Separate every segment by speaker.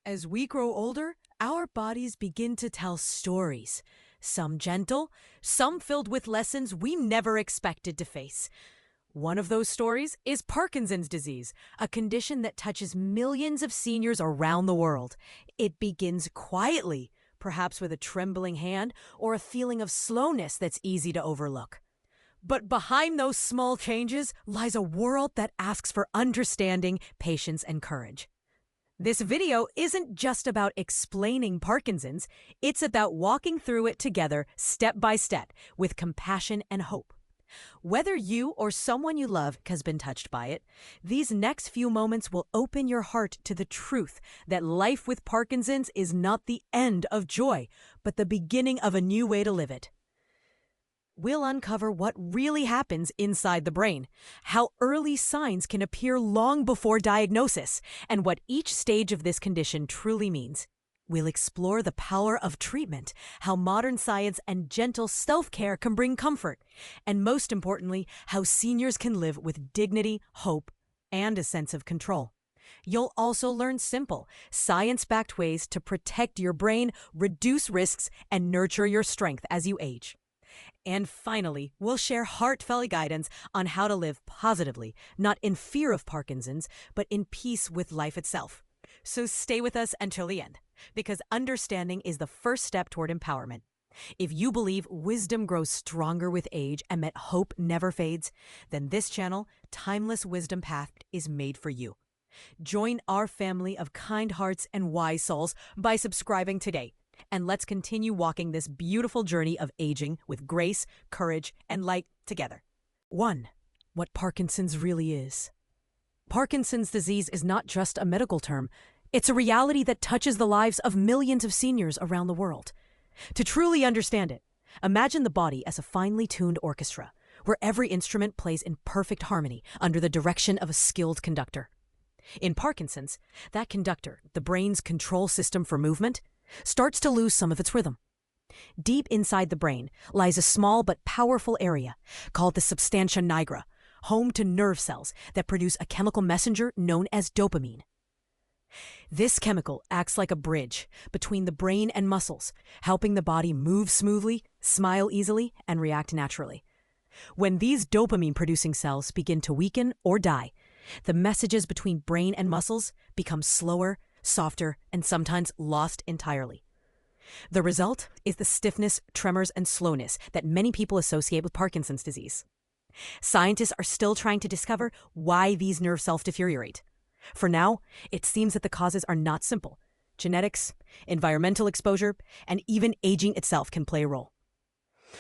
Speaker 1: As we grow older, our bodies begin to tell stories. Some gentle, some filled with lessons we never expected to face. One of those stories is Parkinson's disease, a condition that touches millions of seniors around the world. It begins quietly, perhaps with a trembling hand or a feeling of slowness that's easy to overlook. But behind those small changes lies a world that asks for understanding, patience, and courage. This video isn't just about explaining Parkinson's, it's about walking through it together step by step with compassion and hope. Whether you or someone you love has been touched by it, these next few moments will open your heart to the truth that life with Parkinson's is not the end of joy, but the beginning of a new way to live it. We'll uncover what really happens inside the brain, how early signs can appear long before diagnosis, and what each stage of this condition truly means. We'll explore the power of treatment, how modern science and gentle self-care can bring comfort, and most importantly, how seniors can live with dignity, hope, and a sense of control. You'll also learn simple, science-backed ways to protect your brain, reduce risks, and nurture your strength as you age. And finally, we'll share heartfelt guidance on how to live positively, not in fear of Parkinson's, but in peace with life itself. So stay with us until the end, because understanding is the first step toward empowerment. If you believe wisdom grows stronger with age and that hope never fades, then this channel, Timeless Wisdom Path, is made for you. Join our family of kind hearts and wise souls by subscribing today. And let's continue walking this beautiful journey of aging with grace, courage, and light together. 1. What Parkinson's really is. Parkinson's disease is not just a medical term. It's a reality that touches the lives of millions of seniors around the world. To truly understand it, imagine the body as a finely tuned orchestra, where every instrument plays in perfect harmony under the direction of a skilled conductor. In Parkinson's, that conductor, the brain's control system for movement, starts to lose some of its rhythm. Deep inside the brain lies a small but powerful area called the substantia nigra, home to nerve cells that produce a chemical messenger known as dopamine. This chemical acts like a bridge between the brain and muscles, helping the body move smoothly, smile easily, and react naturally. When these dopamine-producing cells begin to weaken or die, the messages between brain and muscles become slower, softer, and sometimes lost entirely. The result is the stiffness, tremors, and slowness that many people associate with Parkinson's disease. Scientists are still trying to discover why these nerve cells deteriorate. For now, it seems that the causes are not simple. Genetics, environmental exposure, and even aging itself can play a role.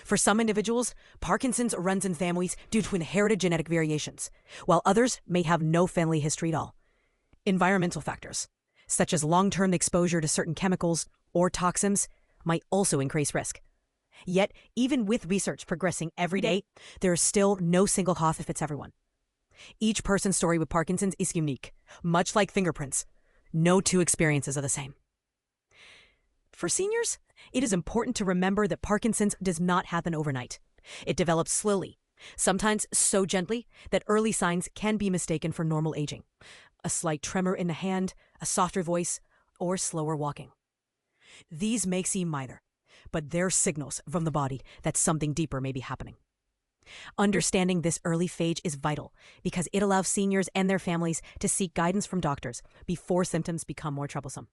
Speaker 1: For some individuals, Parkinson's runs in families due to inherited genetic variations, while others may have no family history at all. Environmental factors, such as long-term exposure to certain chemicals or toxins, might also increase risk. Yet, even with research progressing every day, there is still no single cause that fits everyone. Each person's story with Parkinson's is unique, much like fingerprints. No two experiences are the same. For seniors, it is important to remember that Parkinson's does not happen overnight. It develops slowly, sometimes so gently that early signs can be mistaken for normal aging. A slight tremor in the hand, a softer voice, or slower walking. These may seem minor, but they're signals from the body that something deeper may be happening. Understanding this early phase is vital because it allows seniors and their families to seek guidance from doctors before symptoms become more troublesome.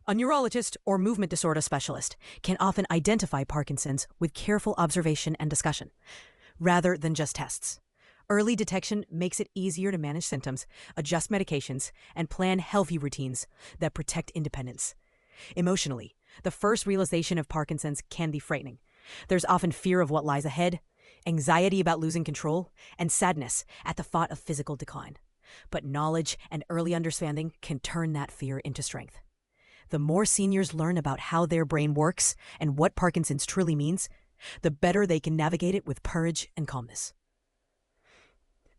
Speaker 1: A neurologist or movement disorder specialist can often identify Parkinson's with careful observation and discussion, rather than just tests. Early detection makes it easier to manage symptoms, adjust medications, and plan healthy routines that protect independence. Emotionally, the first realization of Parkinson's can be frightening. There's often fear of what lies ahead, anxiety about losing control, and sadness at the thought of physical decline. But knowledge and early understanding can turn that fear into strength. The more seniors learn about how their brain works and what Parkinson's truly means, the better they can navigate it with courage and calmness.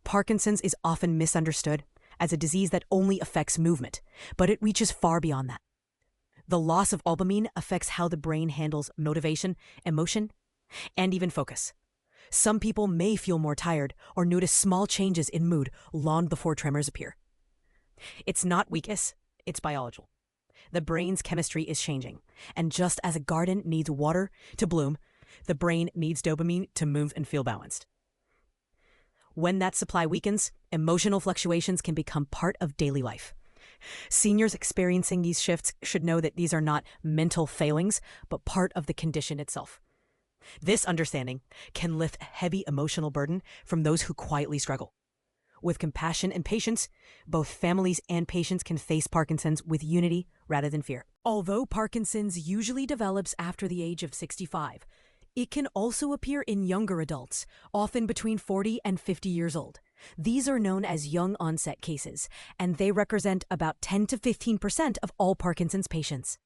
Speaker 1: Parkinson's is often misunderstood as a disease that only affects movement, but it reaches far beyond that. The loss of dopamine affects how the brain handles motivation, emotion, and even focus. Some people may feel more tired or notice small changes in mood long before tremors appear. It's not weakness, it's biological. The brain's chemistry is changing. And just as a garden needs water to bloom, the brain needs dopamine to move and feel balanced. When that supply weakens, emotional fluctuations can become part of daily life. Seniors experiencing these shifts should know that these are not mental failings, but part of the condition itself. This understanding can lift a heavy emotional burden from those who quietly struggle. With compassion and patience, both families and patients can face Parkinson's with unity rather than fear. Although Parkinson's usually develops after the age of 65, it can also appear in younger adults, often between 40 and 50 years old. These are known as young onset cases, and they represent about 10 to 15% of all Parkinson's patients.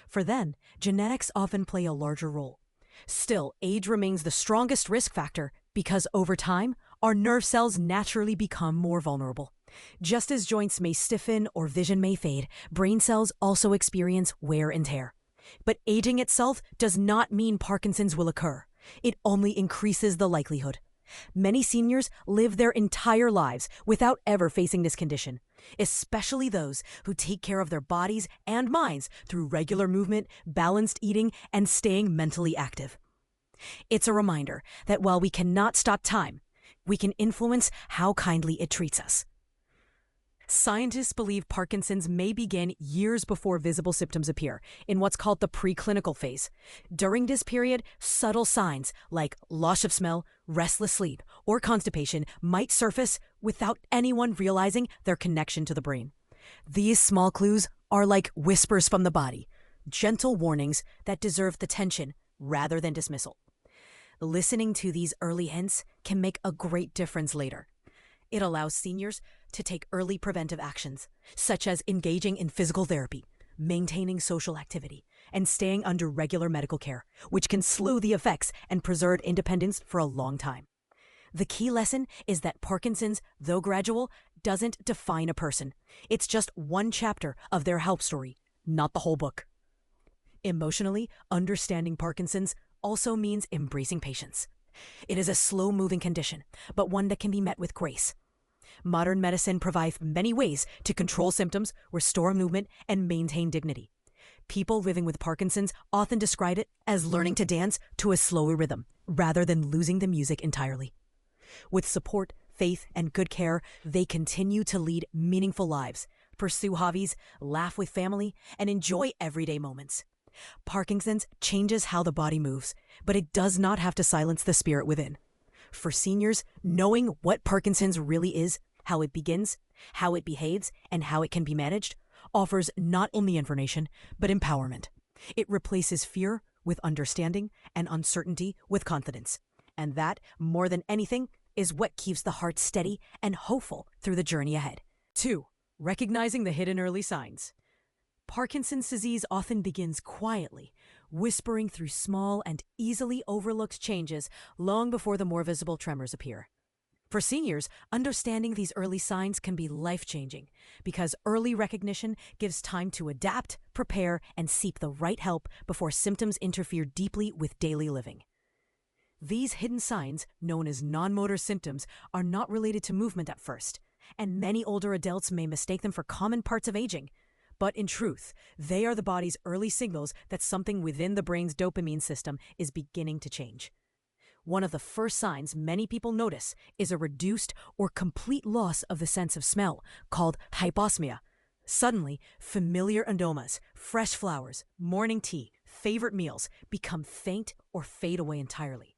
Speaker 1: For them, genetics often play a larger role. Still, age remains the strongest risk factor because over time, our nerve cells naturally become more vulnerable. Just as joints may stiffen or vision may fade, brain cells also experience wear and tear. But aging itself does not mean Parkinson's will occur. It only increases the likelihood. Many seniors live their entire lives without ever facing this condition, especially those who take care of their bodies and minds through regular movement, balanced eating, and staying mentally active. It's a reminder that while we cannot stop time, we can influence how kindly it treats us. Scientists believe Parkinson's may begin years before visible symptoms appear, in what's called the preclinical phase. During this period, subtle signs like loss of smell, restless sleep, or constipation might surface without anyone realizing their connection to the brain. These small clues are like whispers from the body, gentle warnings that deserve attention rather than dismissal. Listening to these early hints can make a great difference later. It allows seniors to take early preventive actions, such as engaging in physical therapy, maintaining social activity, and staying under regular medical care, which can slow the effects and preserve independence for a long time. The key lesson is that Parkinson's, though gradual, doesn't define a person. It's just one chapter of their help story, not the whole book. Emotionally, understanding Parkinson's also means embracing patience. It is a slow-moving condition, but one that can be met with grace. Modern medicine provides many ways to control symptoms, restore movement, and maintain dignity. People living with Parkinson's often describe it as learning to dance to a slower rhythm, rather than losing the music entirely. With support, faith, and good care, they continue to lead meaningful lives, pursue hobbies, laugh with family, and enjoy everyday moments. Parkinson's changes how the body moves, but it does not have to silence the spirit within. For seniors, knowing what Parkinson's really is, how it begins, how it behaves, and how it can be managed, offers not only information, but empowerment. It replaces fear with understanding and uncertainty with confidence. And that, more than anything, is what keeps the heart steady and hopeful through the journey ahead. 2. Recognizing the hidden early signs. Parkinson's disease often begins quietly, whispering through small and easily overlooked changes long before the more visible tremors appear. For seniors, understanding these early signs can be life-changing because early recognition gives time to adapt, prepare, and seek the right help before symptoms interfere deeply with daily living. These hidden signs, known as non-motor symptoms, are not related to movement at first, and many older adults may mistake them for common parts of aging. But in truth, they are the body's early signals that something within the brain's dopamine system is beginning to change. One of the first signs many people notice is a reduced or complete loss of the sense of smell, called hyposmia. Suddenly, familiar aromas, fresh flowers, morning tea, favorite meals become faint or fade away entirely.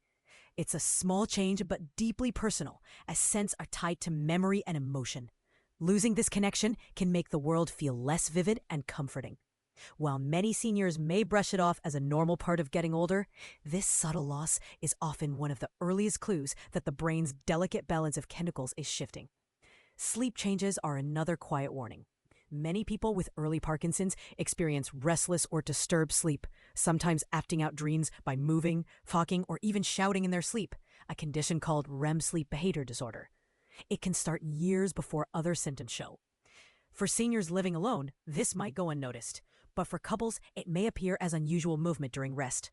Speaker 1: It's a small change but deeply personal, as scents are tied to memory and emotion. Losing this connection can make the world feel less vivid and comforting. While many seniors may brush it off as a normal part of getting older, this subtle loss is often one of the earliest clues that the brain's delicate balance of chemicals is shifting. Sleep changes are another quiet warning. Many people with early Parkinson's experience restless or disturbed sleep, sometimes acting out dreams by moving, talking, or even shouting in their sleep, a condition called REM sleep behavior disorder. It can start years before other symptoms show. For seniors living alone, this might go unnoticed, but for couples, it may appear as unusual movement during rest.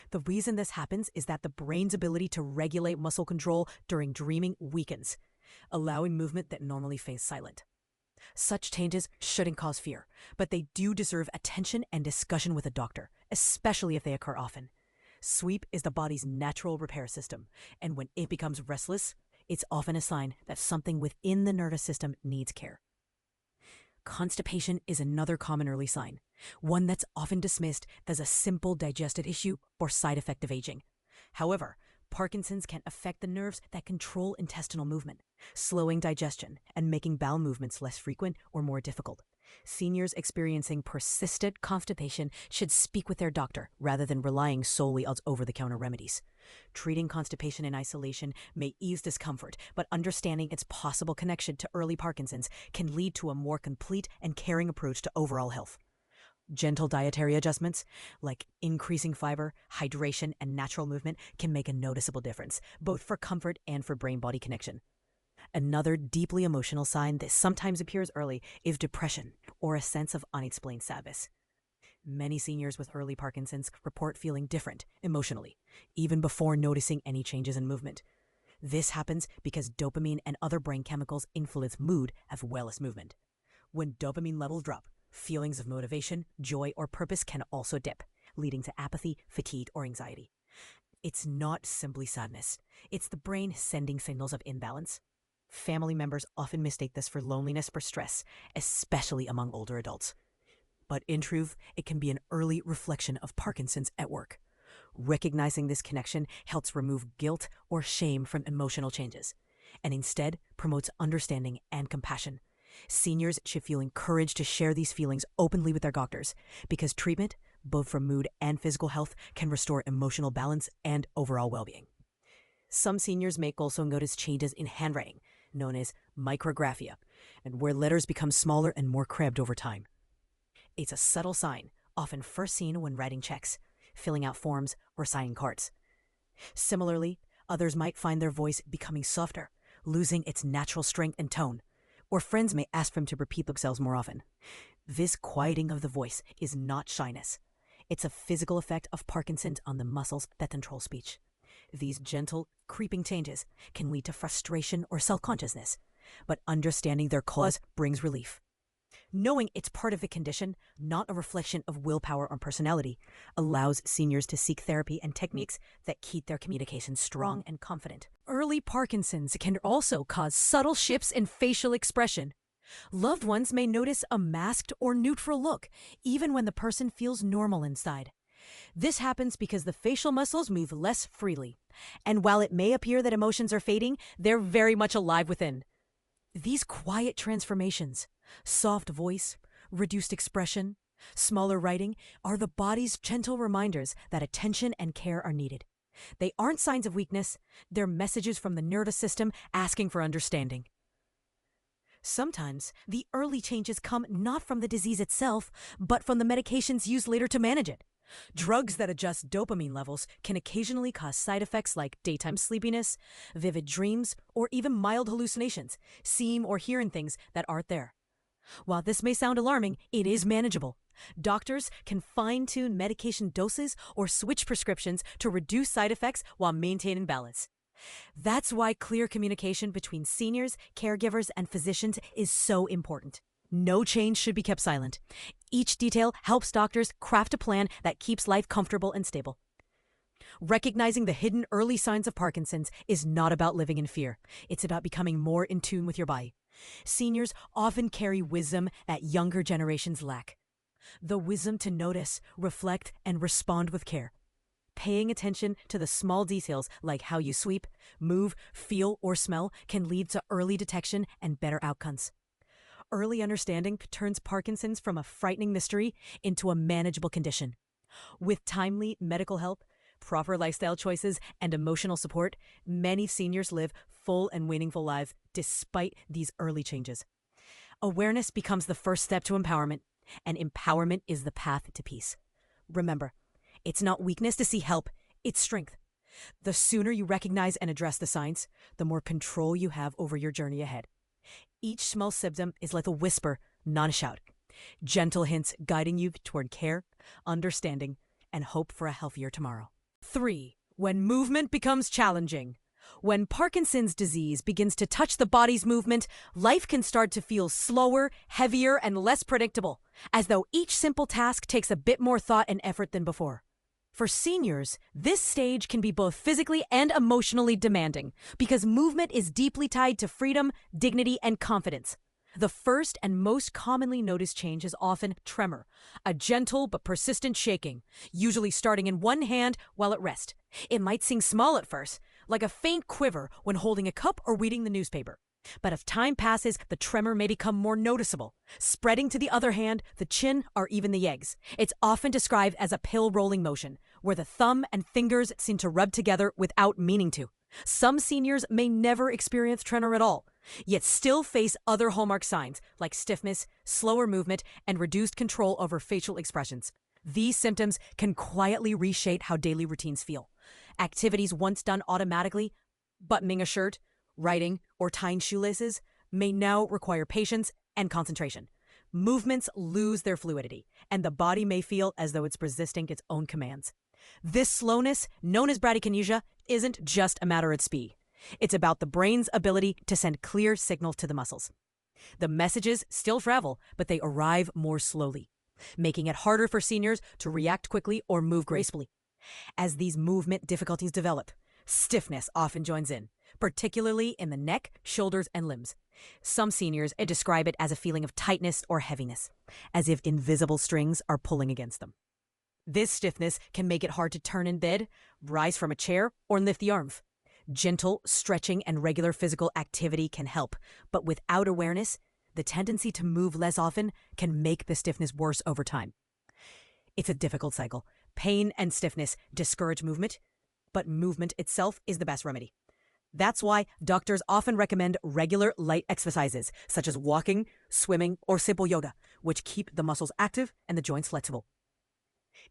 Speaker 1: The reason this happens is that the brain's ability to regulate muscle control during dreaming weakens, allowing movement that normally stays silent. Such changes shouldn't cause fear, but they do deserve attention and discussion with a doctor, especially if they occur often. Sleep is the body's natural repair system, and when it becomes restless, it's often a sign that something within the nervous system needs care. Constipation is another common early sign, one that's often dismissed as a simple digestive issue or side effect of aging. However, Parkinson's can affect the nerves that control intestinal movement, slowing digestion and making bowel movements less frequent or more difficult. Seniors experiencing persistent constipation should speak with their doctor rather than relying solely on over-the-counter remedies. Treating constipation in isolation may ease discomfort, but understanding its possible connection to early Parkinson's can lead to a more complete and caring approach to overall health. Gentle dietary adjustments, like increasing fiber, hydration, and natural movement, can make a noticeable difference, both for comfort and for brain-body connection. Another deeply emotional sign that sometimes appears early is depression or a sense of unexplained sadness. Many seniors with early Parkinson's report feeling different emotionally, even before noticing any changes in movement. This happens because dopamine and other brain chemicals influence mood as well as movement. When dopamine levels drop, feelings of motivation, joy, or purpose can also dip, leading to apathy, fatigue, or anxiety. It's not simply sadness. It's the brain sending signals of imbalance. Family members often mistake this for loneliness or stress, especially among older adults. But in truth, it can be an early reflection of Parkinson's at work. Recognizing this connection helps remove guilt or shame from emotional changes, and instead promotes understanding and compassion. Seniors should feel encouraged to share these feelings openly with their doctors, because treatment, both for mood and physical health, can restore emotional balance and overall well-being. Some seniors may also notice changes in handwriting, known as micrographia, and where letters become smaller and more crabbed over time. It's a subtle sign, often first seen when writing checks, filling out forms, or signing cards. Similarly, others might find their voice becoming softer, losing its natural strength and tone, or friends may ask them to repeat themselves more often. This quieting of the voice is not shyness. It's a physical effect of Parkinson's on the muscles that control speech. These gentle, creeping changes can lead to frustration or self-consciousness, but understanding their cause brings relief. Knowing it's part of the condition, not a reflection of willpower or personality, allows seniors to seek therapy and techniques that keep their communication strong and confident. Early Parkinson's can also cause subtle shifts in facial expression. Loved ones may notice a masked or neutral look, even when the person feels normal inside. This happens because the facial muscles move less freely, and while it may appear that emotions are fading, they're very much alive within. These quiet transformations, soft voice, reduced expression, smaller writing, are the body's gentle reminders that attention and care are needed. They aren't signs of weakness, they're messages from the nervous system asking for understanding. Sometimes, the early changes come not from the disease itself, but from the medications used later to manage it. Drugs that adjust dopamine levels can occasionally cause side effects like daytime sleepiness, vivid dreams, or even mild hallucinations, seeing or hearing things that aren't there. While this may sound alarming, it is manageable. Doctors can fine-tune medication doses or switch prescriptions to reduce side effects while maintaining balance. That's why clear communication between seniors, caregivers, and physicians is so important. No change should be kept silent. Each detail helps doctors craft a plan that keeps life comfortable and stable. Recognizing the hidden early signs of Parkinson's is not about living in fear. It's about becoming more in tune with your body. Seniors often carry wisdom that younger generations lack. The wisdom to notice, reflect, and respond with care. Paying attention to the small details like how you sleep, move, feel, or smell can lead to early detection and better outcomes. Early understanding turns Parkinson's from a frightening mystery into a manageable condition. With timely medical help, proper lifestyle choices, and emotional support, many seniors live full and meaningful lives despite these early changes. Awareness becomes the first step to empowerment, and empowerment is the path to peace. Remember, it's not weakness to seek help, it's strength. The sooner you recognize and address the signs, the more control you have over your journey ahead. Each small symptom is like a whisper, not a shout. Gentle hints guiding you toward care, understanding, and hope for a healthier tomorrow. 3. When movement becomes challenging. When Parkinson's disease begins to touch the body's movement, life can start to feel slower, heavier, and less predictable, as though each simple task takes a bit more thought and effort than before. For seniors, this stage can be both physically and emotionally demanding because movement is deeply tied to freedom, dignity, and confidence. The first and most commonly noticed change is often tremor, a gentle but persistent shaking, usually starting in one hand while at rest. It might seem small at first, like a faint quiver when holding a cup or reading the newspaper. But if time passes, the tremor may become more noticeable, spreading to the other hand, the chin, or even the legs. It's often described as a pill rolling motion, where the thumb and fingers seem to rub together without meaning to. Some seniors may never experience tremor at all, yet still face other hallmark signs like stiffness, slower movement, and reduced control over facial expressions. These symptoms can quietly reshape how daily routines feel. Activities once done automatically, buttoning a shirt, writing, or tying shoelaces, may now require patience and concentration. Movements lose their fluidity, and the body may feel as though it's resisting its own commands. This slowness, known as bradykinesia, isn't just a matter of speed. It's about the brain's ability to send clear signals to the muscles. The messages still travel, but they arrive more slowly, making it harder for seniors to react quickly or move gracefully. As these movement difficulties develop, stiffness often joins in, particularly in the neck, shoulders, and limbs. Some seniors describe it as a feeling of tightness or heaviness, as if invisible strings are pulling against them. This stiffness can make it hard to turn in bed, rise from a chair, or lift the arms. Gentle stretching and regular physical activity can help, but without awareness, the tendency to move less often can make the stiffness worse over time. It's a difficult cycle. Pain and stiffness discourage movement, but movement itself is the best remedy. That's why doctors often recommend regular light exercises, such as walking, swimming, or simple yoga, which keep the muscles active and the joints flexible.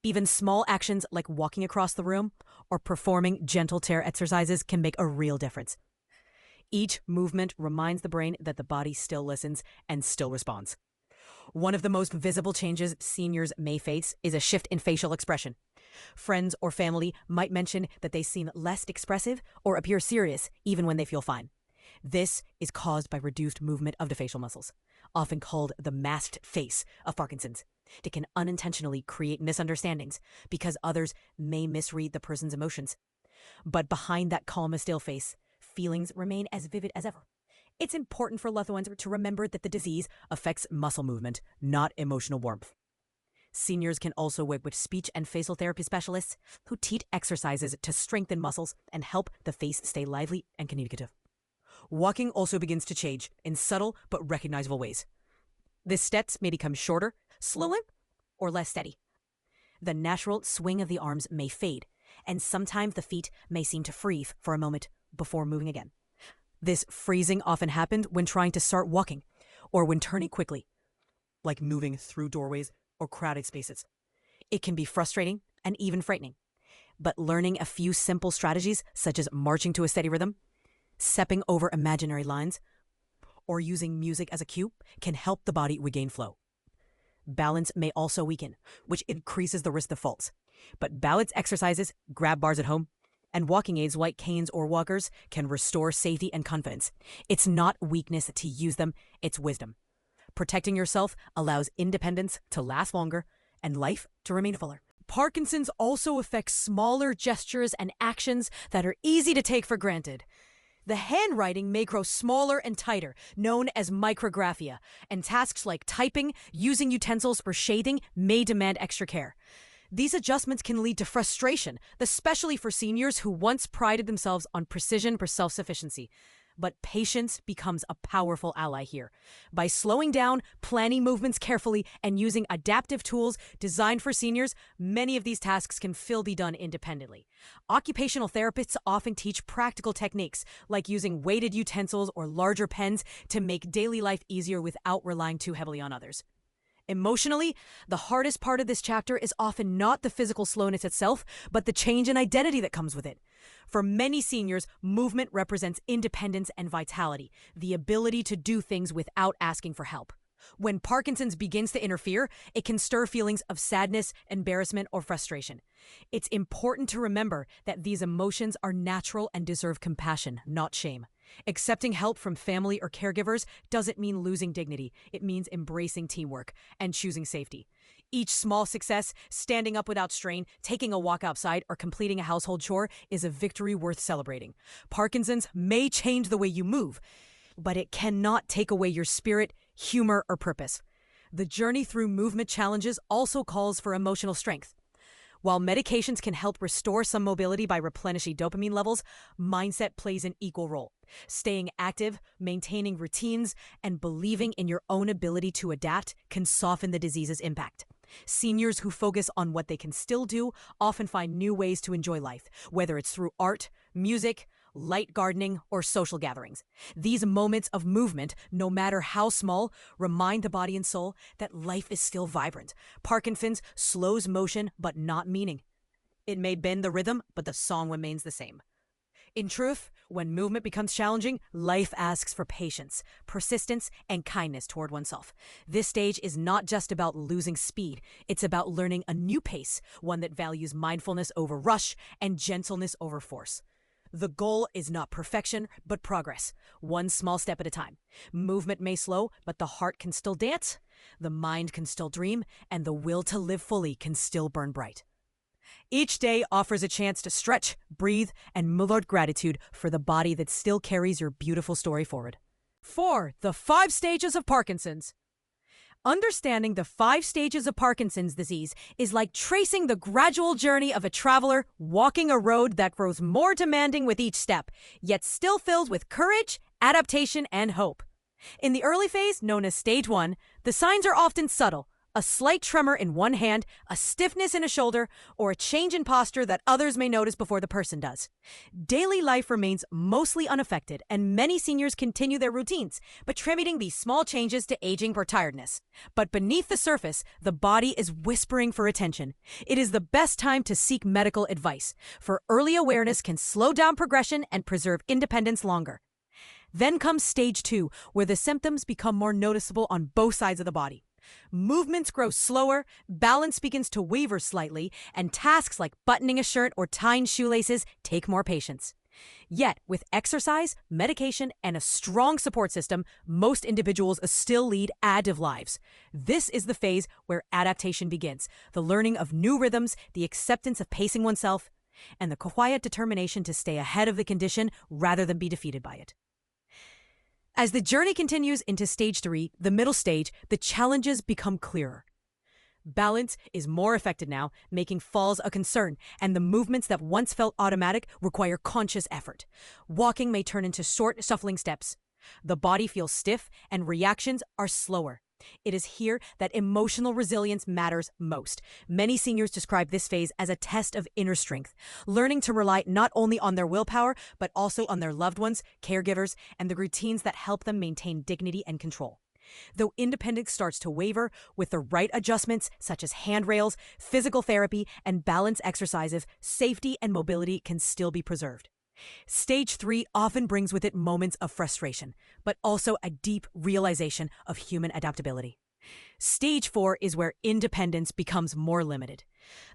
Speaker 1: Even small actions like walking across the room or performing gentle chair exercises can make a real difference. Each movement reminds the brain that the body still listens and still responds. One of the most visible changes seniors may face is a shift in facial expression. Friends or family might mention that they seem less expressive or appear serious even when they feel fine. This is caused by reduced movement of the facial muscles, often called the masked face of Parkinson's. It can unintentionally create misunderstandings because others may misread the person's emotions. But behind that calm and still face, feelings remain as vivid as ever. It's important for loved ones to remember that the disease affects muscle movement, not emotional warmth. Seniors can also work with speech and facial therapy specialists who teach exercises to strengthen muscles and help the face stay lively and communicative. Walking also begins to change in subtle but recognizable ways. The steps may become shorter, slower, or less steady. The natural swing of the arms may fade, and sometimes the feet may seem to freeze for a moment before moving again. This freezing often happens when trying to start walking or when turning quickly, like moving through doorways or crowded spaces. It can be frustrating and even frightening, but learning a few simple strategies such as marching to a steady rhythm, stepping over imaginary lines, or using music as a cue can help the body regain flow. Balance may also weaken, which increases the risk of falls. But balance exercises, grab bars at home, and walking aids like canes or walkers can restore safety and confidence. It's not weakness to use them, it's wisdom. Protecting yourself allows independence to last longer and life to remain fuller. Parkinson's also affects smaller gestures and actions that are easy to take for granted. The handwriting may grow smaller and tighter, known as micrographia, and tasks like typing, using utensils, or shading may demand extra care. These adjustments can lead to frustration, especially for seniors who once prided themselves on precision for self-sufficiency. But patience becomes a powerful ally here. By slowing down, planning movements carefully, and using adaptive tools designed for seniors, many of these tasks can still be done independently. Occupational therapists often teach practical techniques, like using weighted utensils or larger pens to make daily life easier without relying too heavily on others. Emotionally, the hardest part of this chapter is often not the physical slowness itself, but the change in identity that comes with it. For many seniors, movement represents independence and vitality, the ability to do things without asking for help. When Parkinson's begins to interfere, it can stir feelings of sadness, embarrassment, or frustration. It's important to remember that these emotions are natural and deserve compassion, not shame. Accepting help from family or caregivers doesn't mean losing dignity. It means embracing teamwork and choosing safety. Each small success, standing up without strain, taking a walk outside, or completing a household chore is a victory worth celebrating. Parkinson's may change the way you move, but it cannot take away your spirit, humor, or purpose. The journey through movement challenges also calls for emotional strength. While medications can help restore some mobility by replenishing dopamine levels, mindset plays an equal role. Staying active, maintaining routines, and believing in your own ability to adapt can soften the disease's impact. Seniors who focus on what they can still do often find new ways to enjoy life, whether it's through art, music, light gardening, or social gatherings. These moments of movement, no matter how small, remind the body and soul that life is still vibrant. Parkinson's slows motion, but not meaning. It may bend the rhythm, but the song remains the same. In truth, when movement becomes challenging, life asks for patience, persistence, and kindness toward oneself. This stage is not just about losing speed. It's about learning a new pace, one that values mindfulness over rush and gentleness over force. The goal is not perfection, but progress, one small step at a time. Movement may slow, but the heart can still dance, the mind can still dream, and the will to live fully can still burn bright. Each day offers a chance to stretch, breathe, and move out gratitude for the body that still carries your beautiful story forward. 4. The 5 stages of Parkinson's. Understanding the 5 stages of Parkinson's disease is like tracing the gradual journey of a traveler walking a road that grows more demanding with each step, yet still filled with courage, adaptation, and hope. In the early phase, known as Stage 1, the signs are often subtle. A slight tremor in one hand, a stiffness in a shoulder, or a change in posture that others may notice before the person does. Daily life remains mostly unaffected, and many seniors continue their routines, attributing these small changes to aging or tiredness. But beneath the surface, the body is whispering for attention. It is the best time to seek medical advice, for early awareness can slow down progression and preserve independence longer. Then comes Stage 2, where the symptoms become more noticeable on both sides of the body. Movements grow slower, balance begins to waver slightly, and tasks like buttoning a shirt or tying shoelaces take more patience. Yet, with exercise, medication, and a strong support system, most individuals still lead active lives. This is the phase where adaptation begins, the learning of new rhythms, the acceptance of pacing oneself, and the quiet determination to stay ahead of the condition rather than be defeated by it. As the journey continues into Stage 3, the middle stage, the challenges become clearer. Balance is more affected now, making falls a concern, and the movements that once felt automatic require conscious effort. Walking may turn into short, shuffling steps. The body feels stiff, and reactions are slower. It is here that emotional resilience matters most. Many seniors describe this phase as a test of inner strength, learning to rely not only on their willpower, but also on their loved ones, caregivers, and the routines that help them maintain dignity and control. Though independence starts to waver, with the right adjustments such as handrails, physical therapy, and balance exercises, safety and mobility can still be preserved. Stage 3 often brings with it moments of frustration, but also a deep realization of human adaptability. Stage 4 is where independence becomes more limited.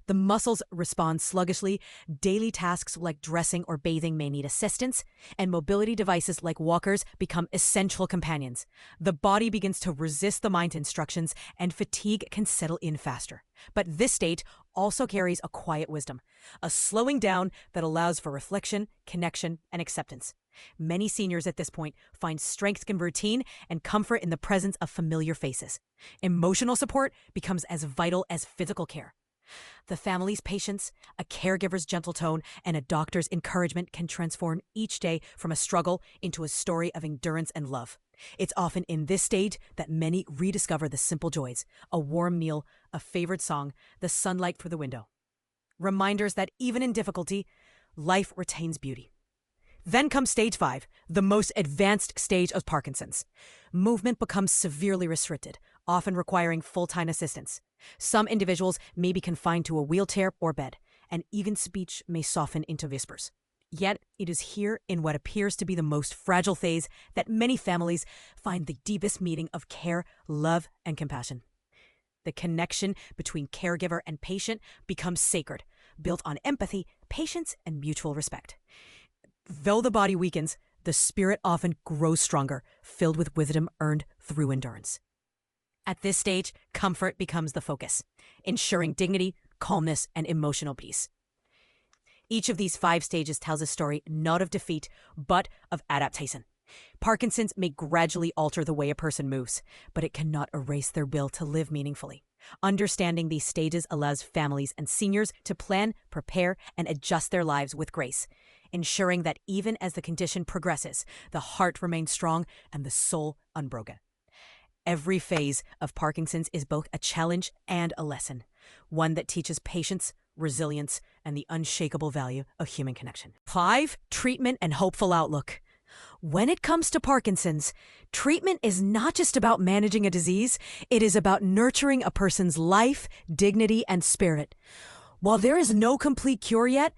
Speaker 1: The muscles respond sluggishly, daily tasks like dressing or bathing may need assistance, and mobility devices like walkers become essential companions. The body begins to resist the mind's instructions, and fatigue can settle in faster. But this state also carries a quiet wisdom, a slowing down that allows for reflection, connection, and acceptance. Many seniors at this point find strength in routine and comfort in the presence of familiar faces. Emotional support becomes as vital as physical care. The family's patience, a caregiver's gentle tone, and a doctor's encouragement can transform each day from a struggle into a story of endurance and love. It's often in this stage that many rediscover the simple joys, a warm meal, a favorite song, the sunlight through the window. Reminders that even in difficulty, life retains beauty. Then comes Stage 5, the most advanced stage of Parkinson's. Movement becomes severely restricted, often requiring full-time assistance. Some individuals may be confined to a wheelchair or bed, and even speech may soften into whispers. Yet, it is here in what appears to be the most fragile phase that many families find the deepest meaning of care, love, and compassion. The connection between caregiver and patient becomes sacred, built on empathy, patience, and mutual respect. Though the body weakens, the spirit often grows stronger, filled with wisdom earned through endurance. At this stage, comfort becomes the focus, ensuring dignity, calmness, and emotional peace. Each of these 5 stages tells a story not of defeat, but of adaptation. Parkinson's may gradually alter the way a person moves, but it cannot erase their will to live meaningfully. Understanding these stages allows families and seniors to plan, prepare, and adjust their lives with grace, ensuring that even as the condition progresses, the heart remains strong and the soul unbroken. Every phase of Parkinson's is both a challenge and a lesson, one that teaches patience, resilience, and the unshakable value of human connection. 5. Treatment and hopeful outlook. When it comes to Parkinson's, treatment is not just about managing a disease, it is about nurturing a person's life, dignity, and spirit. While there is no complete cure yet,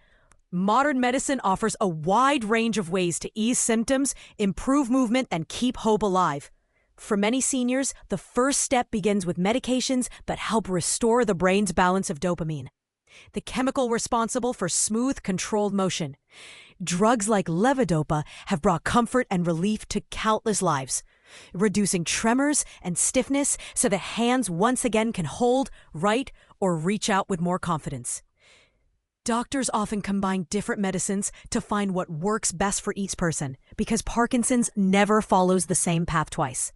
Speaker 1: modern medicine offers a wide range of ways to ease symptoms, improve movement, and keep hope alive. For many seniors, the first step begins with medications that help restore the brain's balance of dopamine, the chemical responsible for smooth, controlled motion. Drugs like levodopa have brought comfort and relief to countless lives, reducing tremors and stiffness so that hands once again can hold, write, or reach out with more confidence. Doctors often combine different medicines to find what works best for each person because Parkinson's never follows the same path twice.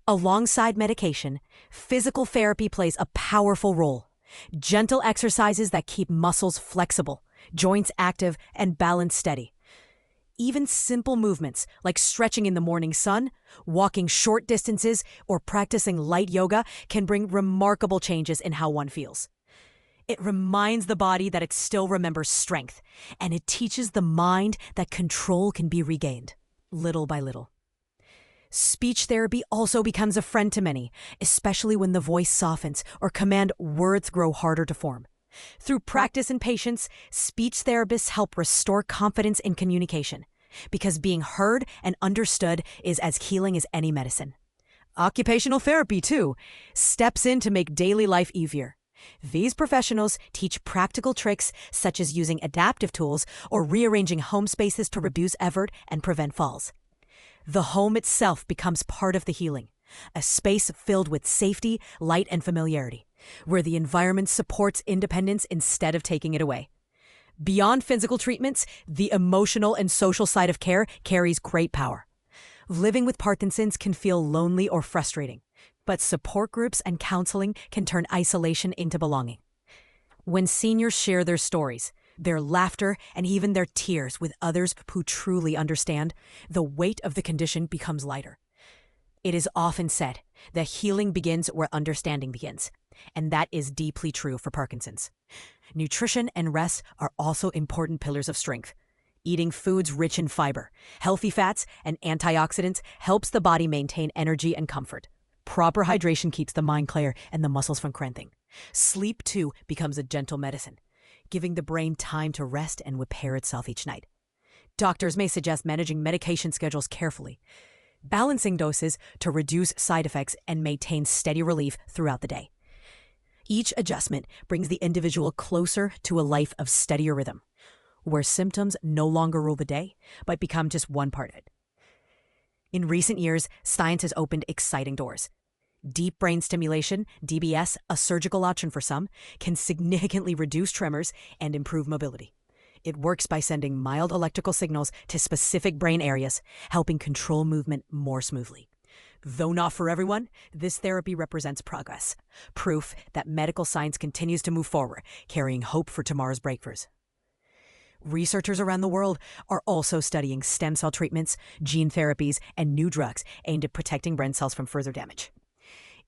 Speaker 1: Alongside medication, physical therapy plays a powerful role. Gentle exercises that keep muscles flexible, joints active, and balance steady. Even simple movements like stretching in the morning sun, walking short distances, or practicing light yoga can bring remarkable changes in how one feels. It reminds the body that it still remembers strength, and it teaches the mind that control can be regained, little by little. Speech therapy also becomes a friend to many, especially when the voice softens or command words grow harder to form. Through practice and patience, speech therapists help restore confidence in communication, because being heard and understood is as healing as any medicine. Occupational therapy, too, steps in to make daily life easier. These professionals teach practical tricks such as using adaptive tools or rearranging home spaces to reduce effort and prevent falls. The home itself becomes part of the healing, a space filled with safety, light, and familiarity, where the environment supports independence instead of taking it away. Beyond physical treatments, the emotional and social side of care carries great power. Living with Parkinson's can feel lonely or frustrating, but support groups and counseling can turn isolation into belonging. When seniors share their stories, their laughter, and even their tears with others who truly understand, the weight of the condition becomes lighter. It is often said that healing begins where understanding begins, and that is deeply true for Parkinson's. Nutrition and rest are also important pillars of strength. Eating foods rich in fiber, healthy fats, and antioxidants helps the body maintain energy and comfort. Proper hydration keeps the mind clear and the muscles from cramping. Sleep, too, becomes a gentle medicine, giving the brain time to rest and repair itself each night. Doctors may suggest managing medication schedules carefully, balancing doses to reduce side effects and maintain steady relief throughout the day. Each adjustment brings the individual closer to a life of steadier rhythm, where symptoms no longer rule the day, but become just one part of it. In recent years, science has opened exciting doors. Deep brain stimulation, DBS, a surgical option for some, can significantly reduce tremors and improve mobility. It works by sending mild electrical signals to specific brain areas, helping control movement more smoothly. Though not for everyone, this therapy represents progress, proof that medical science continues to move forward, carrying hope for tomorrow's breakthroughs. Researchers around the world are also studying stem cell treatments, gene therapies, and new drugs aimed at protecting brain cells from further damage.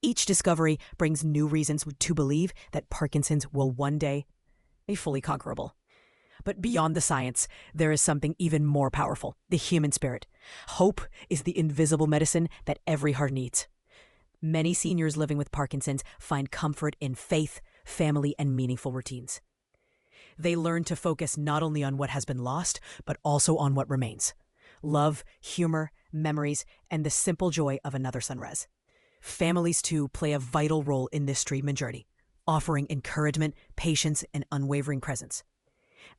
Speaker 1: Each discovery brings new reasons to believe that Parkinson's will one day be fully conquerable. But beyond the science, there is something even more powerful, the human spirit. Hope is the invisible medicine that every heart needs. Many seniors living with Parkinson's find comfort in faith, family, and meaningful routines. They learn to focus not only on what has been lost, but also on what remains. Love, humor, memories, and the simple joy of another sunrise. Families, too, play a vital role in this treatment journey, offering encouragement, patience, and unwavering presence.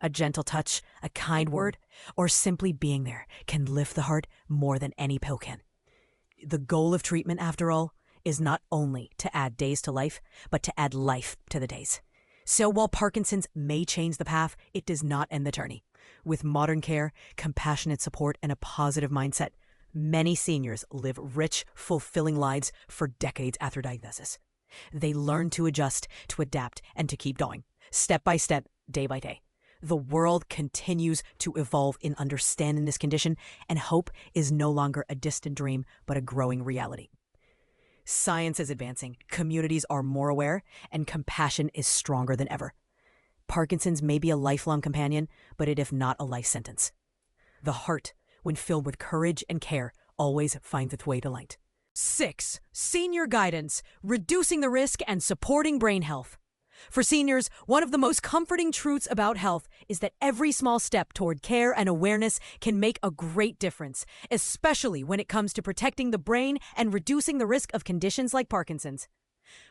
Speaker 1: A gentle touch, a kind word, or simply being there can lift the heart more than any pill can. The goal of treatment, after all, is not only to add days to life, but to add life to the days. So while Parkinson's may change the path, it does not end the journey. With modern care, compassionate support, and a positive mindset, many seniors live rich, fulfilling lives for decades after diagnosis. They learn to adjust, to adapt, and to keep going, step by step, day by day. The world continues to evolve in understanding this condition, and hope is no longer a distant dream, but a growing reality. Science is advancing, communities are more aware, and compassion is stronger than ever. Parkinson's may be a lifelong companion, but it is not a life sentence. The heart, when filled with courage and care, always finds its way to light. 6. Senior guidance, reducing the risk and supporting brain health. For seniors, one of the most comforting truths about health is that every small step toward care and awareness can make a great difference, especially when it comes to protecting the brain and reducing the risk of conditions like Parkinson's.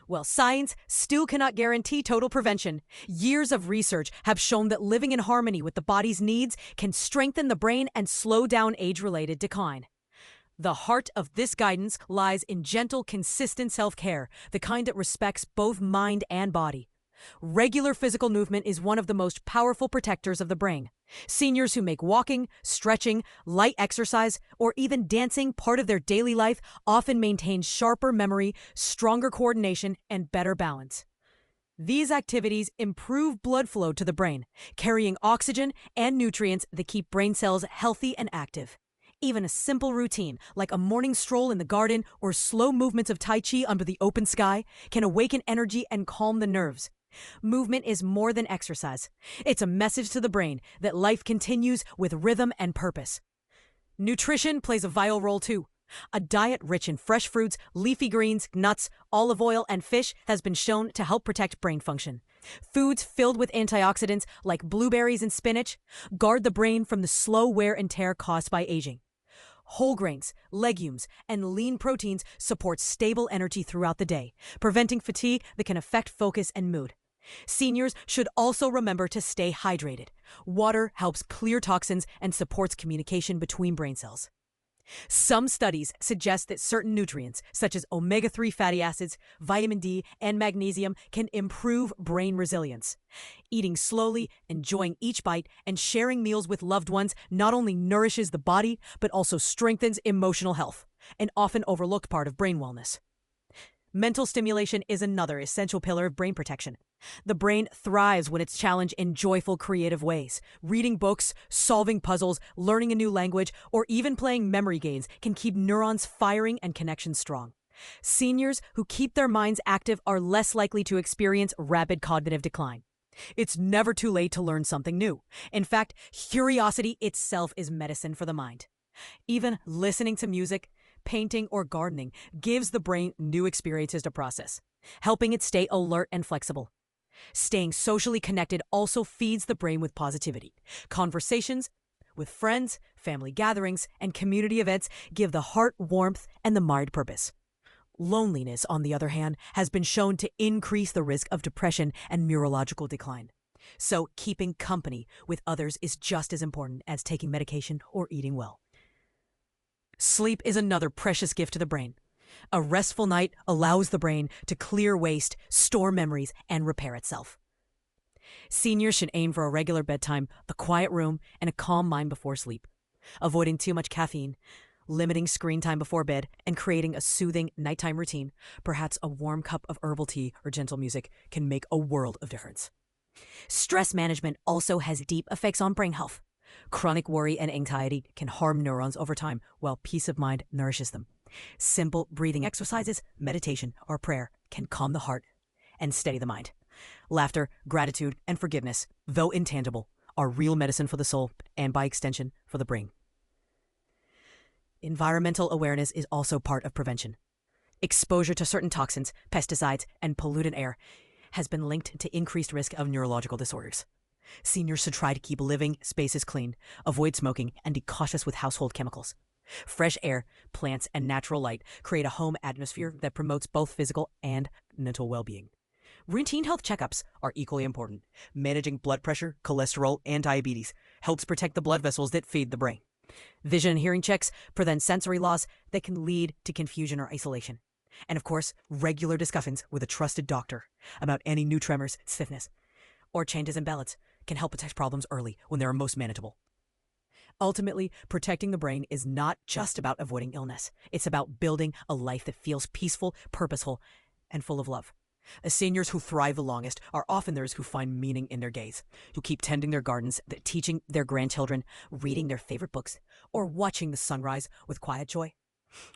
Speaker 1: While science still cannot guarantee total prevention, years of research have shown that living in harmony with the body's needs can strengthen the brain and slow down age-related decline. The heart of this guidance lies in gentle, consistent self-care, the kind that respects both mind and body. Regular physical movement is one of the most powerful protectors of the brain. Seniors who make walking, stretching, light exercise, or even dancing part of their daily life often maintain sharper memory, stronger coordination, and better balance. These activities improve blood flow to the brain, carrying oxygen and nutrients that keep brain cells healthy and active. Even a simple routine, like a morning stroll in the garden or slow movements of Tai Chi under the open sky, can awaken energy and calm the nerves. Movement is more than exercise. It's a message to the brain that life continues with rhythm and purpose. Nutrition plays a vital role too. A diet rich in fresh fruits, leafy greens, nuts, olive oil, and fish has been shown to help protect brain function. Foods filled with antioxidants like blueberries and spinach guard the brain from the slow wear and tear caused by aging. Whole grains, legumes, and lean proteins support stable energy throughout the day, preventing fatigue that can affect focus and mood. Seniors should also remember to stay hydrated. Water helps clear toxins and supports communication between brain cells. Some studies suggest that certain nutrients, such as omega-3 fatty acids, vitamin D, and magnesium, can improve brain resilience. Eating slowly, enjoying each bite, and sharing meals with loved ones not only nourishes the body, but also strengthens emotional health, an often overlooked part of brain wellness. Mental stimulation is another essential pillar of brain protection. The brain thrives when it's challenged in joyful, creative ways. Reading books, solving puzzles, learning a new language, or even playing memory games can keep neurons firing and connections strong. Seniors who keep their minds active are less likely to experience rapid cognitive decline. It's never too late to learn something new. In fact, curiosity itself is medicine for the mind. Even listening to music, painting, or gardening gives the brain new experiences to process, helping it stay alert and flexible. Staying socially connected also feeds the brain with positivity. Conversations with friends, family gatherings, and community events give the heart warmth and the mind purpose. Loneliness, on the other hand, has been shown to increase the risk of depression and neurological decline. So keeping company with others is just as important as taking medication or eating well. Sleep is another precious gift to the brain. A restful night allows the brain to clear waste, store memories, and repair itself. Seniors should aim for a regular bedtime, a quiet room, and a calm mind before sleep. Avoiding too much caffeine, limiting screen time before bed, and creating a soothing nighttime routine, perhaps a warm cup of herbal tea or gentle music, can make a world of difference. Stress management also has deep effects on brain health. Chronic worry and anxiety can harm neurons over time, while peace of mind nourishes them. Simple breathing exercises, meditation, or prayer can calm the heart and steady the mind. Laughter, gratitude, and forgiveness, though intangible, are real medicine for the soul and, by extension, for the brain. Environmental awareness is also part of prevention. Exposure to certain toxins, pesticides, and polluted air has been linked to increased risk of neurological disorders. Seniors should try to keep living spaces clean, avoid smoking, and be cautious with household chemicals. Fresh air, plants, and natural light create a home atmosphere that promotes both physical and mental well-being. Routine health checkups are equally important. Managing blood pressure, cholesterol, and diabetes helps protect the blood vessels that feed the brain. Vision and hearing checks prevent sensory loss that can lead to confusion or isolation. And of course, regular discussions with a trusted doctor about any new tremors, stiffness, or changes in balance can help detect problems early when they are most manageable. Ultimately, protecting the brain is not just about avoiding illness. It's about building a life that feels peaceful, purposeful, and full of love. The seniors who thrive the longest are often those who find meaning in their days, who keep tending their gardens, teaching their grandchildren, reading their favorite books, or watching the sunrise with quiet joy.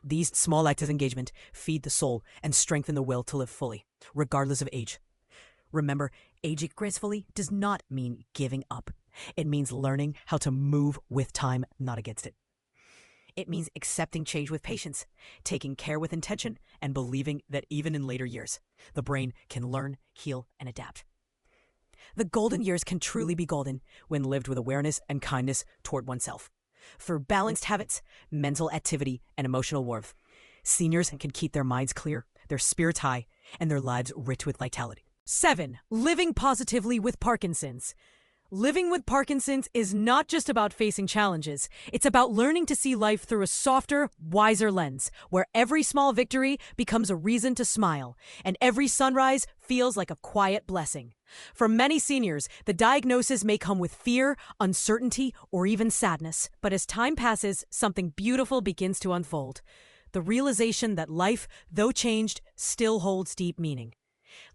Speaker 1: These small acts of engagement feed the soul and strengthen the will to live fully, regardless of age. Remember, aging gracefully does not mean giving up. It means learning how to move with time, not against it. It means accepting change with patience, taking care with intention, and believing that even in later years, the brain can learn, heal, and adapt. The golden years can truly be golden when lived with awareness and kindness toward oneself. For balanced habits, mental activity, and emotional warmth, seniors can keep their minds clear, their spirits high, and their lives rich with vitality. 7. Living positively with Parkinson's. Living with Parkinson's is not just about facing challenges. It's about learning to see life through a softer, wiser lens, where every small victory becomes a reason to smile, and every sunrise feels like a quiet blessing. For many seniors, the diagnosis may come with fear, uncertainty, or even sadness. But as time passes, something beautiful begins to unfold. The realization that life, though changed, still holds deep meaning.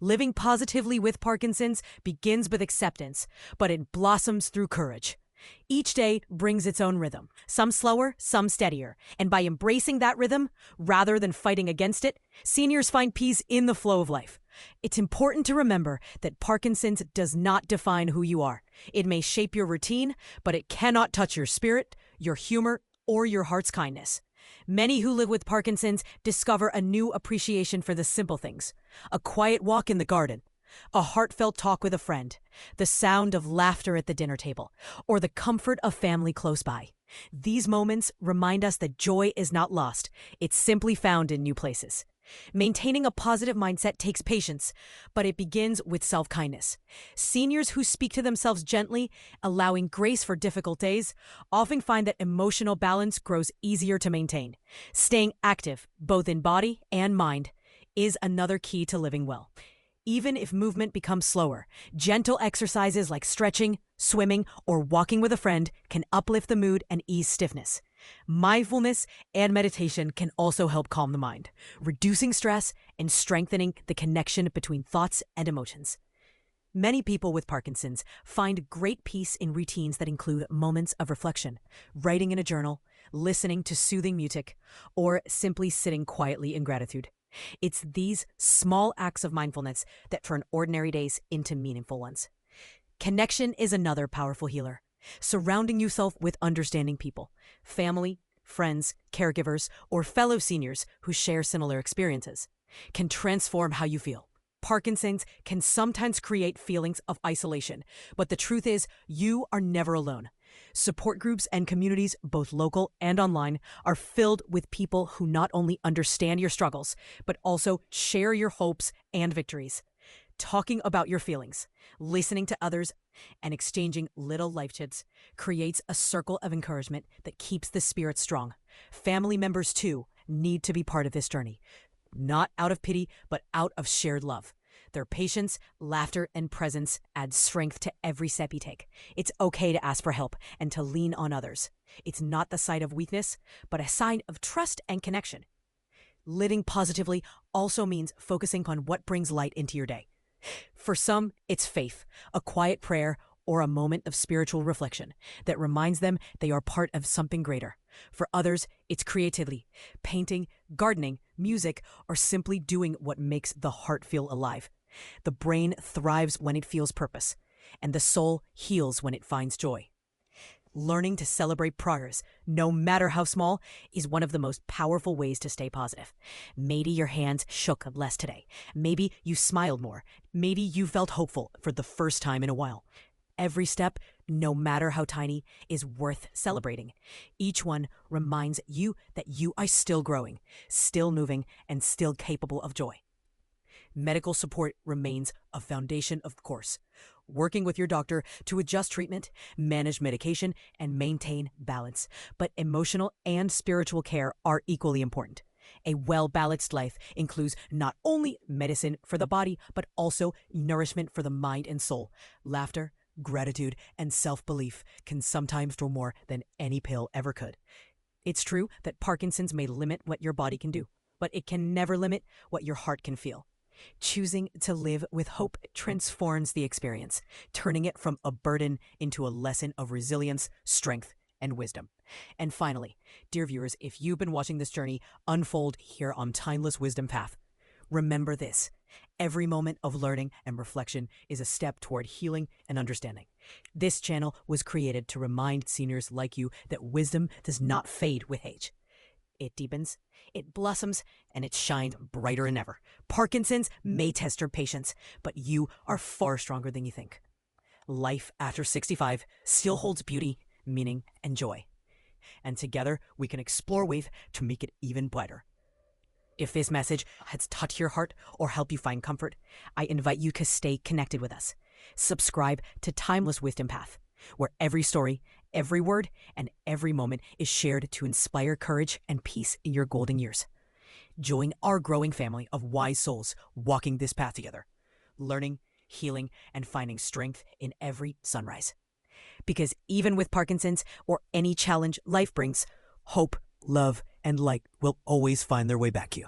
Speaker 1: Living positively with Parkinson's begins with acceptance, but it blossoms through courage. Each day brings its own rhythm, some slower, some steadier. And by embracing that rhythm, rather than fighting against it, seniors find peace in the flow of life. It's important to remember that Parkinson's does not define who you are. It may shape your routine, but it cannot touch your spirit, your humor, or your heart's kindness. Many who live with Parkinson's discover a new appreciation for the simple things. A quiet walk in the garden, a heartfelt talk with a friend, the sound of laughter at the dinner table, or the comfort of family close by. These moments remind us that joy is not lost. It's simply found in new places. Maintaining a positive mindset takes patience, but it begins with self-kindness. Seniors who speak to themselves gently, allowing grace for difficult days, often find that emotional balance grows easier to maintain. Staying active, both in body and mind, is another key to living well. Even if movement becomes slower, gentle exercises like stretching, swimming, or walking with a friend can uplift the mood and ease stiffness. Mindfulness and meditation can also help calm the mind, reducing stress and strengthening the connection between thoughts and emotions. Many people with Parkinson's find great peace in routines that include moments of reflection, writing in a journal, listening to soothing music, or simply sitting quietly in gratitude. It's these small acts of mindfulness that turn ordinary days into meaningful ones. Connection is another powerful healer. Surrounding yourself with understanding people, family, friends, caregivers, or fellow seniors who share similar experiences can transform how you feel. Parkinson's can sometimes create feelings of isolation, but the truth is, you are never alone. Support groups and communities, both local and online, are filled with people who not only understand your struggles, but also share your hopes and victories. Talking about your feelings, listening to others, and exchanging little life tips creates a circle of encouragement that keeps the spirit strong. Family members, too, need to be part of this journey, not out of pity, but out of shared love. Their patience, laughter, and presence add strength to every step you take. It's okay to ask for help and to lean on others. It's not the sign of weakness, but a sign of trust and connection. Living positively also means focusing on what brings light into your day. For some, it's faith, a quiet prayer, or a moment of spiritual reflection that reminds them they are part of something greater. For others, it's creativity, painting, gardening, music, or simply doing what makes the heart feel alive. The brain thrives when it feels purpose, and the soul heals when it finds joy. Learning to celebrate progress, no matter how small, is one of the most powerful ways to stay positive. Maybe your hands shook less today. Maybe you smiled more. Maybe you felt hopeful for the first time in a while. every step, no matter how tiny, is worth celebrating. Each one reminds you that you are still growing, still moving, and still capable of joy. Medical support remains a foundation, of course. Working with your doctor to adjust treatment, manage medication, and maintain balance. But emotional and spiritual care are equally important. A well-balanced life includes not only medicine for the body, but also nourishment for the mind and soul. Laughter, gratitude, and self-belief can sometimes do more than any pill ever could. It's true that Parkinson's may limit what your body can do, but it can never limit what your heart can feel. Choosing to live with hope transforms the experience, turning it from a burden into a lesson of resilience, strength, and wisdom. And finally, dear viewers, if you've been watching this journey unfold here on Timeless Wisdom Path, remember this: every moment of learning and reflection is a step toward healing and understanding. This channel was created to remind seniors like you that wisdom does not fade with age. It deepens, it blossoms, and it shines brighter than ever. Parkinson's may test your patience, but you are far stronger than you think. Life after 65 still holds beauty, meaning, and joy. And together, we can explore ways to make it even brighter. If this message has touched your heart or helped you find comfort, I invite you to stay connected with us. Subscribe to Timeless Wisdom Path, where every story, every word, and every moment is shared to inspire courage and peace in your golden years. Join our growing family of wise souls walking this path together, learning, healing, and finding strength in every sunrise. Because even with Parkinson's or any challenge life brings, hope, love, and light will always find their way back to you.